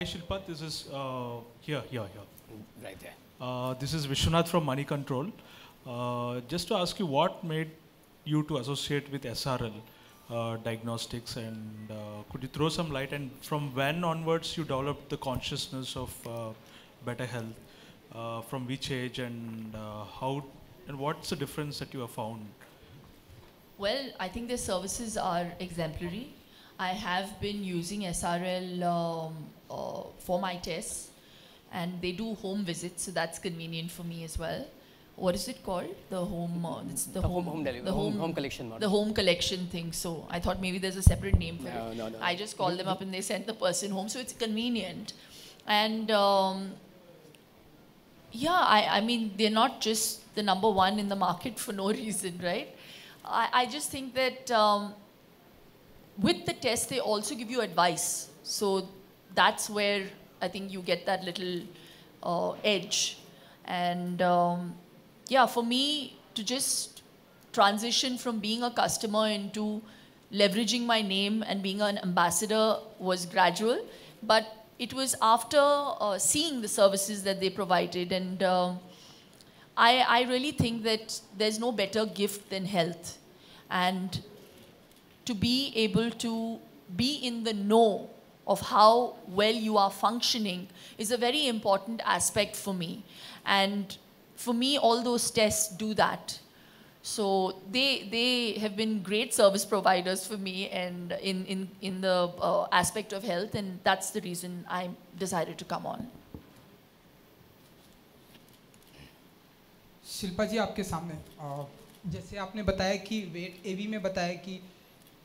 Hi Shilpa, this is here. Right there. This is Vishwanath from Money Control. Just to ask you, what made you to associate with SRL Diagnostics, and could you throw some light? And from when onwards you developed the consciousness of better health? From which age, and how, and what's the difference that you have found? Well, I think their services are exemplary. I have been using SRL for my tests, and they do home visits, so that's convenient for me as well. What is it called? The home, it's the home delivery, home collection model. The home collection thing. So I thought maybe there's a separate name for it. No. I just call them up and they send the person home, so it's convenient. And yeah, I mean, they're not just the number one in the market for no reason, right? I just think that with the test, they also give you advice. So that's where I think you get that little edge. And yeah, for me to just transition from being a customer into leveraging my name and being an ambassador was gradual. But it was after seeing the services that they provided. And I really think that there's no better gift than health. And to be able to be in the know of how well you are functioning is a very important aspect for me. And for me, all those tests do that. So they have been great service providers for me, and in the aspect of health, and that's the reason I decided to come on. Shilpa जी आपके सामने जैसे आपने बताया कि wait एवी में बताया कि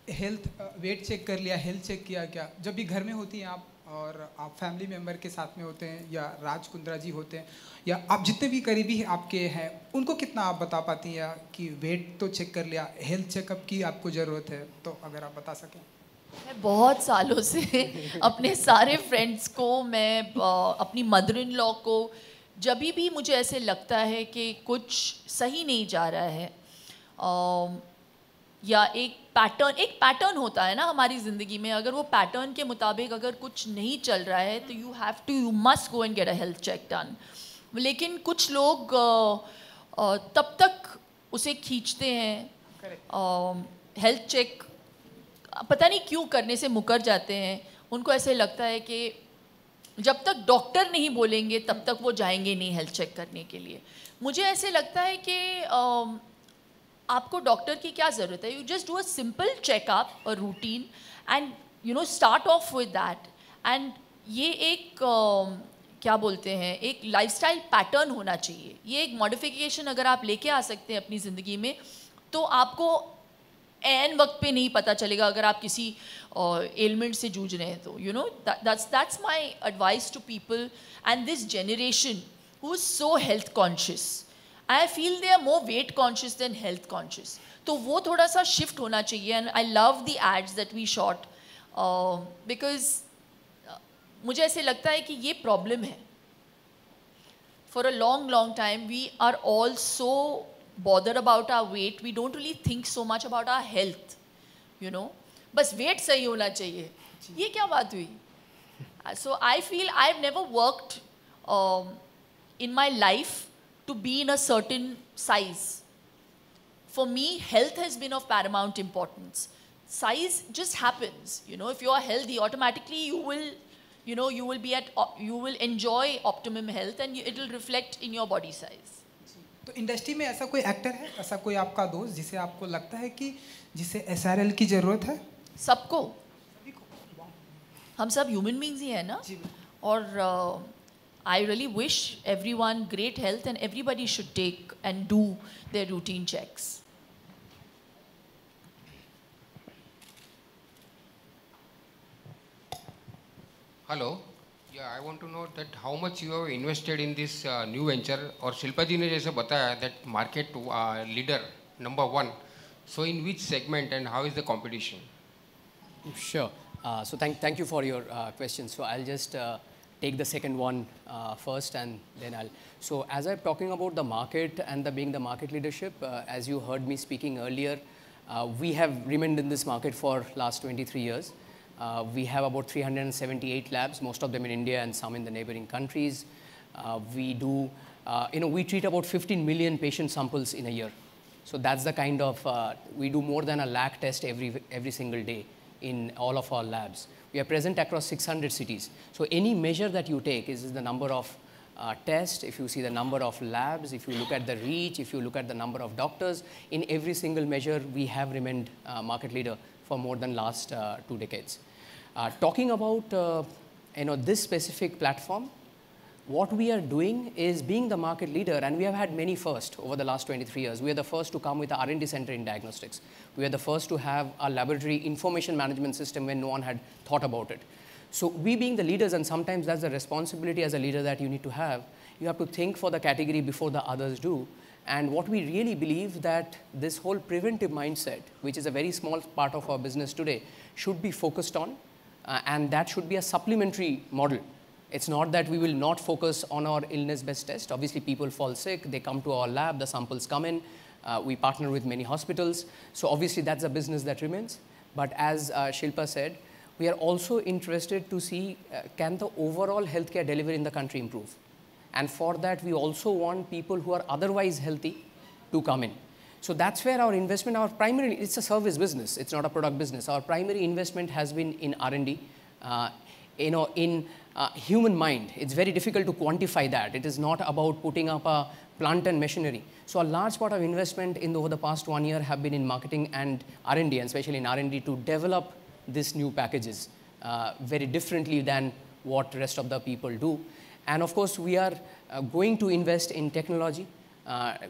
health wait check कर लिया, हेल्थ चेक किया क्या, जब भी घर में होती हैं आप और आप फैमिली मेम्बर के साथ में होते हैं या राज कुंद्रा जी होते हैं या आप जितने भी करीबी आपके हैं उनको कितना आप बता पाती हैं कि वेट तो चेक कर लिया, हेल्थ चेकअप की आपको ज़रूरत है, तो अगर आप बता सकें। मैं बहुत सालों से अपने सारे फ्रेंड्स को, मैं अपनी मदर इन लॉ को, जब भी मुझे ऐसे लगता है कि कुछ सही नहीं जा रहा है या एक पैटर्न होता है ना हमारी ज़िंदगी में, अगर वो पैटर्न के मुताबिक अगर कुछ नहीं चल रहा है तो you must go and get a health check done. लेकिन कुछ लोग तब तक उसे खींचते हैं, हेल्थ चेक पता नहीं क्यों करने से मुकर जाते हैं। उनको ऐसे लगता है कि जब तक डॉक्टर नहीं बोलेंगे तब तक वो जाएंगे नहीं हेल्थ चेक करने के लिए। मुझे ऐसे लगता है कि आपको डॉक्टर की क्या ज़रूरत है, you just do a simple checkup, a routine, and you know start of with that. And ये एक क्या बोलते हैं, एक लाइफस्टाइल पैटर्न होना चाहिए। ये एक मॉडिफिकेशन अगर आप लेके आ सकते हैं अपनी ज़िंदगी में तो आपको एन वक्त पे नहीं पता चलेगा अगर आप किसी एलिमेंट से जूझ रहे हैं तो। You know that's my advice to people and this generation who is so health conscious. I feel they are more weight conscious than health conscious, तो वो थोड़ा सा शिफ्ट होना चाहिए। And I love the ads that we shot because मुझे ऐसे लगता है कि ये प्रॉब्लम है। For a long time we are all so bothered about our weight, we don't really think so much about our health, you know, बस weight सही होना चाहिए, ये क्या बात हुई? So I feel I've never worked in my life to be in a certain size. For me, health has been of paramount importance. Size just happens, you know. If you are healthy, automatically you will enjoy optimum health, and it will reflect in your body size. तो industry में ऐसा कोई actor है, ऐसा कोई आपका दोस्त जिसे आपको लगता है कि जिसे एसआरएल की ज़रूरत है? सबको, हम सब ह्यूमन बींग्स ही हैं ना। और I really wish everyone great health and everybody should take and do their routine checks. Hello, I want to know that how much you have invested in this new venture, और शिल्पा जी ने जैसे बताया that market leader number 1, so in which segment and how is the competition? Sure. So thank you for your question. So I'll just take the second one first, and then so as I'm talking about the market and being the market leadership, as you heard me speaking earlier, we have remained in this market for last 23 years. We have about 378 labs, most of them in India and some in the neighboring countries. We do, we treat about 15 million patient samples in a year. So that's the kind of, we do more than 1 lakh tests every single day in all of our labs. We are present across 600 cities. So any measure that you take is the number of tests, if you see the number of labs, if you look at the reach, if you look at the number of doctors, in every single measure, we have remained market leader for more than last 2 decades. Talking about this specific platform, what we are doing is being the market leader, and we have had many firsts over the last 23 years. We are the first to come with an R&D center in diagnostics. We are the first to have a laboratory information management system when no one had thought about it. So we being the leaders, and sometimes that's the responsibility as a leader that you need to have. You have to think for the category before the others do. And what we really believe that this whole preventive mindset, which is a very small part of our business today, should be focused on, and that should be a supplementary model. It's not that we will not focus on our illness-based test. Obviously, people fall sick, they come to our lab, the samples come in, we partner with many hospitals. So obviously, that's a business that remains. But as Shilpa said, we are also interested to see can the overall healthcare delivery in the country improve. And for that, we also want people who are otherwise healthy to come in. So that's where our investment, our primary, it's a service business, it's not a product business. Our primary investment has been in R&D, in human mind. It's very difficult to quantify that. It is not about putting up a plant and machinery. So a large part of investment over the past 1 year have been in marketing and R&D, and especially in R&D to develop these new packages very differently than what the rest of the people do. And of course, we are going to invest in technology.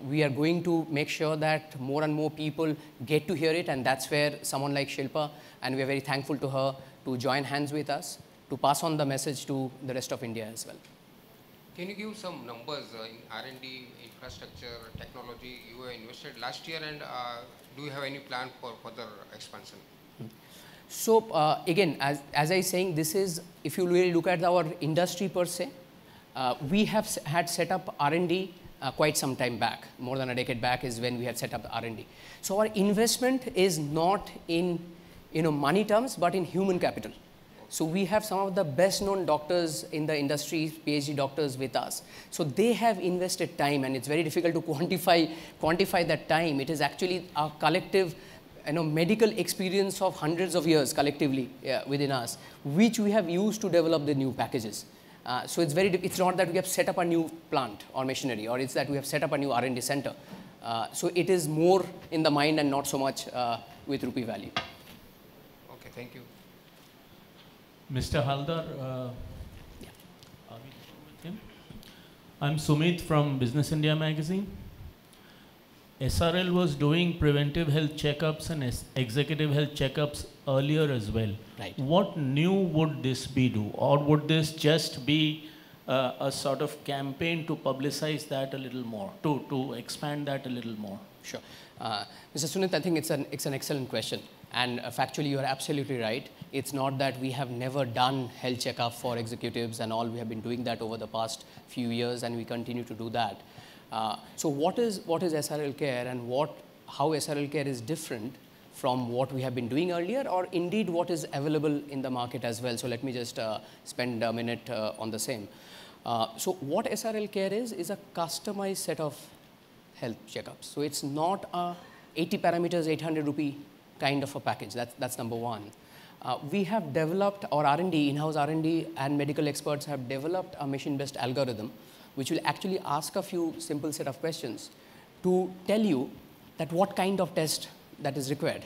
We are going to make sure that more and more people get to hear it, and that's where someone like Shilpa, and we are very thankful to her to join hands with us to pass on the message to the rest of India as well. Can you give some numbers in R&D, infrastructure, technology you have invested last year, and do you have any plan for further expansion? So again, as I was saying, this is, if you really look at our industry per se, we have had set up R&D quite some time back. More than a decade back is when we had set up the R&D. So our investment is not in money terms, but in human capital. So we have some of the best known doctors in the industry, PhD doctors with us. So they have invested time, and it's very difficult to quantify that time. It is actually a collective medical experience of hundreds of years collectively within us, which we have used to develop the new packages. So it's not that we have set up a new plant or machinery, or it's that we have set up a new R&D center. So it is more in the mind and not so much with rupee value. Okay, thank you. Mr. Haldar, with him? I'm Sumit from Business India magazine. SRL was doing preventive health checkups and executive health checkups earlier as well. Right. What new would this be do? Or would this just be a sort of campaign to publicize that a little more, to expand that a little more? Sure. Mr. Sunit, I think it's an excellent question. And factually, you are absolutely right. It's not that we have never done health checkup for executives and all. We have been doing that over the past few years, and we continue to do that. So what is SRL Care, and how SRL Care is different from what we have been doing earlier, or indeed what is available in the market as well? So let me just spend a minute on the same. So what SRL Care is a customized set of health checkups. So it's not a 80 parameters, 800 rupee kind of a package. That's number one. We have developed our R&D, in-house R&D, and medical experts have developed a machine-based algorithm which will actually ask a few simple set of questions to tell you that what kind of test that is required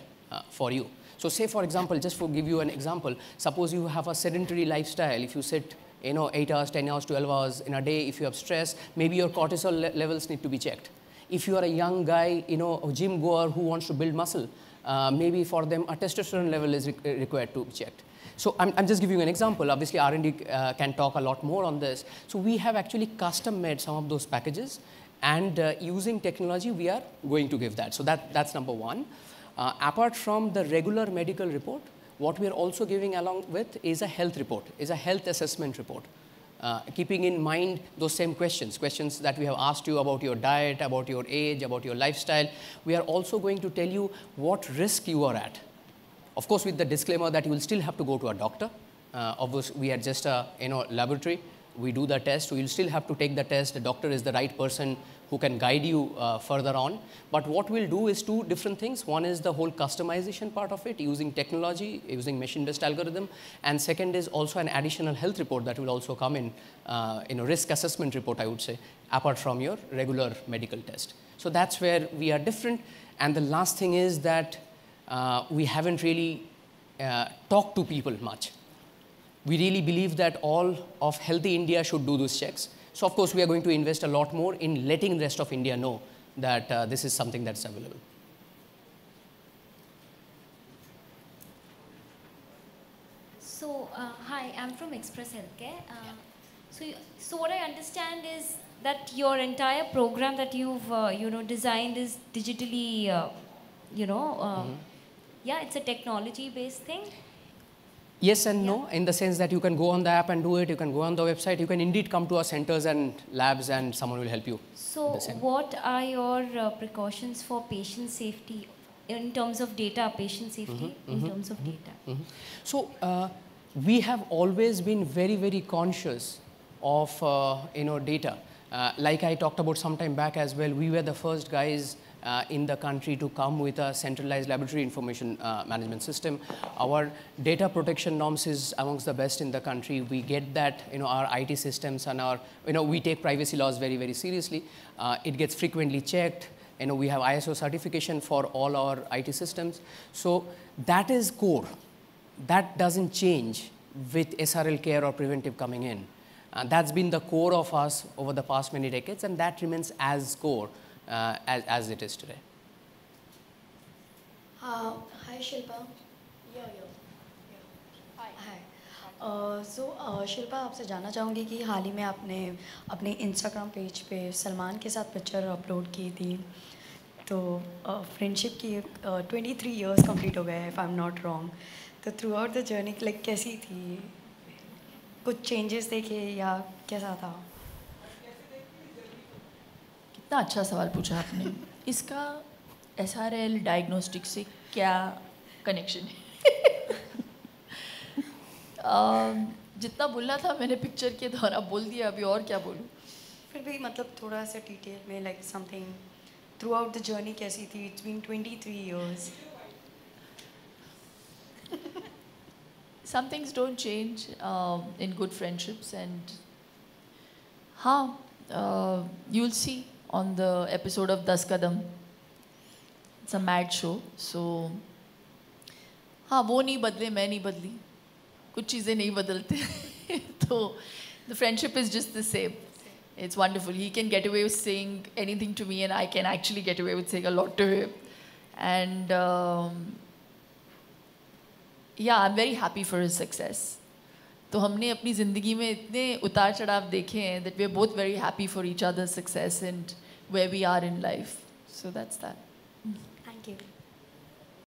for you. So say, for example, just to give you an example, suppose you have a sedentary lifestyle. If you sit 8 hours, 10 hours, 12 hours in a day, if you have stress, maybe your cortisol levels need to be checked. If you are a young guy, a gym goer who wants to build muscle, maybe for them a testosterone level is required to be checked. So I'm just giving you an example. Obviously, R&D can talk a lot more on this. So we have actually custom made some of those packages, and using technology, we are going to give that. So that's number one. Apart from the regular medical report, what we are also giving along with is a health report, is a health assessment report. Keeping in mind those same questions that we have asked you about your diet, about your age, about your lifestyle. We are also going to tell you what risk you are at Of course, with the disclaimer that you will still have to go to a doctor. Obviously, we are just a laboratory. We do the test. We will still have to take the test. The doctor is the right person who can guide you further on. But what we'll do is two different things. One is the whole customization part of it, using technology, using machine-based algorithm. And second is also an additional health report that will also come in a risk assessment report, I would say, apart from your regular medical test. So that's where we are different. And the last thing is that we haven't really talked to people much. We really believe that all of Healthy India should do those checks. So of course, we are going to invest a lot more in letting the rest of India know that this is something that's available. So, hi, I'm from Express Healthcare. So what I understand is that your entire program that you've designed is digitally, yeah, it's a technology-based thing. Yes and no, in the sense that you can go on the app and do it, you can go on the website, you can indeed come to our centers and labs and someone will help you. So what are your precautions for patient safety in terms of data, patient safety in terms of data? So we have always been very, very conscious of data. Like I talked about some time back as well, we were the first guys in the country to come with a centralized laboratory information management system. Our data protection norms is amongst the best in the country. We get that, our IT systems and our, we take privacy laws very, very seriously. It gets frequently checked. We have ISO certification for all our IT systems. So that is core. That doesn't change with SRL care or preventive coming in. That's been the core of us over the past many decades, and that remains as core as it is today. Hi Shilpa. Hi. So Shilpa आपसे जानना चाहूँगी कि हाल ही में आपने अपने Instagram page पे सलमान के साथ पिक्चर अपलोड की थी, तो फ्रेंडशिप की 23 इयर्स कंप्लीट हो गए हैं, if I am not wrong. तो throughout the journey like कैसी थी, कुछ चेंजेस देखे या कैसा था? कितना अच्छा सवाल पूछा आपने. इसका SRL डायग्नोस्टिक से क्या कनेक्शन है? जितना बोलना था मैंने पिक्चर के द्वारा बोल दिया, अभी और क्या बोलूँ? फिर भी मतलब थोड़ा सा डिटेल में like something throughout the journey कैसी थी? It's been 23 years. Some things don't change in good friendships, and you'll see on the episode of Das Kadam. It's a mad show, so वो नहीं बदले, मैं नहीं बदली, कुछ चीज़ें नहीं बदलते. तो the friendship is just the same. It's wonderful. He can get away with saying anything to me, and I can actually get away with saying a lot to him. And yeah, I'm very happy for his success. तो हमने अपनी ज़िंदगी में इतने उतार चढ़ाव देखे हैं that we're both very happy for each other's success and where we are in life. So that's that.